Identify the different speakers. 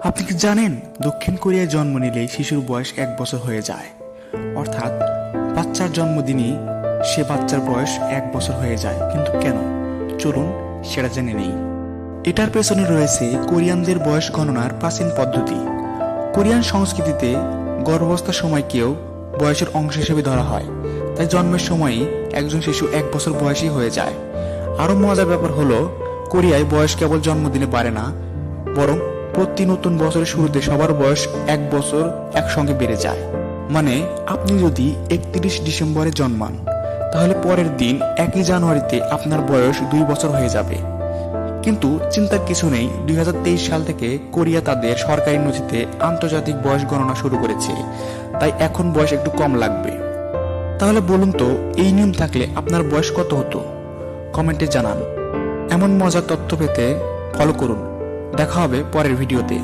Speaker 1: আপনি কি জানেন দক্ষিণ কোরিয়ায় জন্ম নিলেই শিশুর বয়স 1 বছর হয়ে যায়। অর্থাৎ বাচ্চার জন্মদিনই সে বাচ্চার বয়স 1 বছর হয়ে যায়। কিন্তু কেন? চলুন সেটা জেনে নেই। এটার পেছনে রয়েছে কোরিয়ানদের বয়স গণনার প্রাচীন পদ্ধতি। কোরিয়ান সংস্কৃতিতে গর্ভাবস্থার সময়কেও বয়সের অংশ হিসেবে ধরা হয়, তাই জন্মের সময়ই একজন শিশু 1 বছর বয়সী হয়ে যায়। আরও মজার ব্যাপার হলো, কোরিয়ায় বয়স কেবল জন্মদিনে বাড়ে না, বরং প্রতি নতুন বছরের শুরুতে সবার বয়স 1 বছর একসঙ্গে বেড়ে যায়। মানে আপনি যদি 31 ডিসেম্বরে জন্মান, তাহলে পরের দিন 1 জানুয়ারিতে আপনার বয়স 2 বছর হয়ে যাবে। কিন্তু চিন্তার কিছু নেই, 2023 সাল থেকে কোরিয়া তাদের সরকারি নথিতে আন্তর্জাতিক বয়স গণনা শুরু করেছে, তাই এখন বয়স একটু কম লাগবে। তাহলে বলুন তো, এই নিয়ম থাকলে আপনার বয়স কত হতো? কমেন্টে জানান। এমন মজার তথ্য পেতে ফলো করুন। দেখা হবে পরের ভিডিওতে।